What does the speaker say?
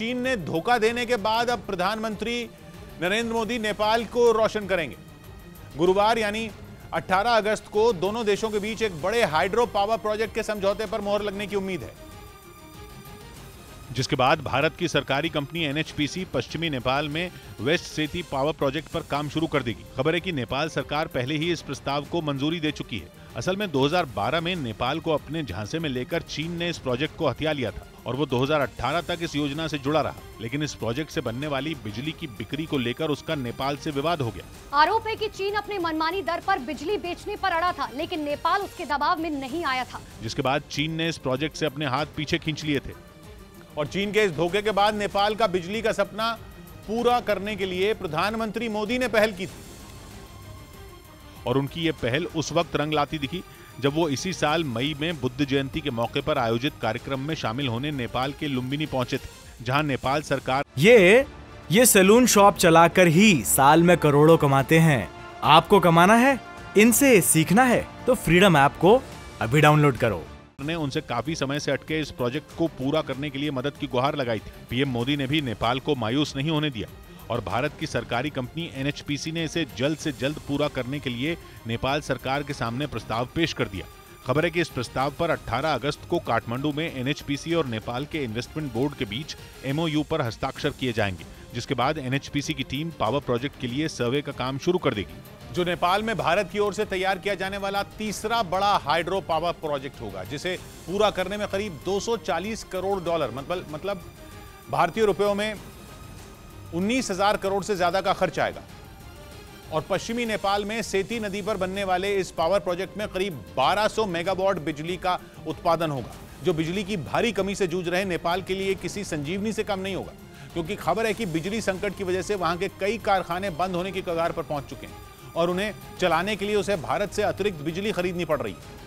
चीन ने धोखा देने के बाद अब प्रधानमंत्री नरेंद्र मोदी नेपाल को रोशन करेंगे। गुरुवार यानी 18 अगस्त को दोनों देशों के बीच एक बड़े हाइड्रो पावर प्रोजेक्ट के समझौते पर मोहर लगने की उम्मीद है, जिसके बाद भारत की सरकारी कंपनी एनएचपीसी पश्चिमी नेपाल में वेस्ट सेती पावर प्रोजेक्ट पर काम शुरू कर देगी। खबर है कि नेपाल सरकार पहले ही इस प्रस्ताव को मंजूरी दे चुकी है। असल में 2012 में नेपाल को अपने झांसे में लेकर चीन ने इस प्रोजेक्ट को हथिया लिया था और वो 2018 तक इस योजना से जुड़ा रहा, लेकिन इस प्रोजेक्ट से बनने वाली बिजली की बिक्री को लेकर उसका नेपाल से विवाद हो गया। आरोप है कि चीन अपने मनमानी दर पर बिजली बेचने पर अड़ा था, लेकिन नेपाल उसके दबाव में नहीं आया था, जिसके बाद चीन ने इस प्रोजेक्ट से अपने हाथ पीछे खींच लिए थे। और चीन के इस धोखे के बाद नेपाल का बिजली का सपना पूरा करने के लिए प्रधानमंत्री मोदी ने पहल की थी। और उनकी ये पहल उस वक्त रंग लाती दिखी जब वो इसी साल मई में बुद्ध जयंती के मौके पर आयोजित कार्यक्रम में शामिल होने नेपाल के लुम्बिनी पहुंचे थे, जहां नेपाल सरकार ये सैलून शॉप चलाकर ही साल में करोड़ों कमाते हैं। आपको कमाना है, इनसे सीखना है तो फ्रीडम ऐप को अभी डाउनलोड करो। ने उनसे काफी समय से अटके इस प्रोजेक्ट को पूरा करने के लिए मदद की गुहार लगाई थी। पीएम मोदी ने भी नेपाल को मायूस नहीं होने दिया और भारत की सरकारी कंपनी एनएचपीसी ने इसे जल्द से जल्द पूरा करने के लिए नेपाल सरकार के सामने प्रस्ताव पेश कर दिया। खबर है कि इस प्रस्ताव पर 18 अगस्त को काठमांडू में एनएचपीसी और नेपाल के इन्वेस्टमेंट बोर्ड के बीच एमओयू पर हस्ताक्षर किए जाएंगे, जिसके बाद एनएचपीसी की टीम पावर प्रोजेक्ट के लिए सर्वे का काम शुरू कर देगी, जो नेपाल में भारत की ओर से तैयार किया जाने वाला तीसरा बड़ा हाइड्रो पावर प्रोजेक्ट होगा, जिसे पूरा करने में करीब 240 करोड़ डॉलर मतलब भारतीय रुपयों में 19,000 करोड़ से ज्यादा का खर्च आएगा। और पश्चिमी नेपाल में सेती नदी पर बनने वाले इस पावर प्रोजेक्ट में करीब 1200 मेगावाट बिजली का उत्पादन होगा, जो बिजली की भारी कमी से जूझ रहे नेपाल के लिए किसी संजीवनी से कम नहीं होगा, क्योंकि खबर है कि बिजली संकट की वजह से वहां के कई कारखाने बंद होने की कगार पर पहुंच चुके हैं और उन्हें चलाने के लिए उसे भारत से अतिरिक्त बिजली खरीदनी पड़ रही है।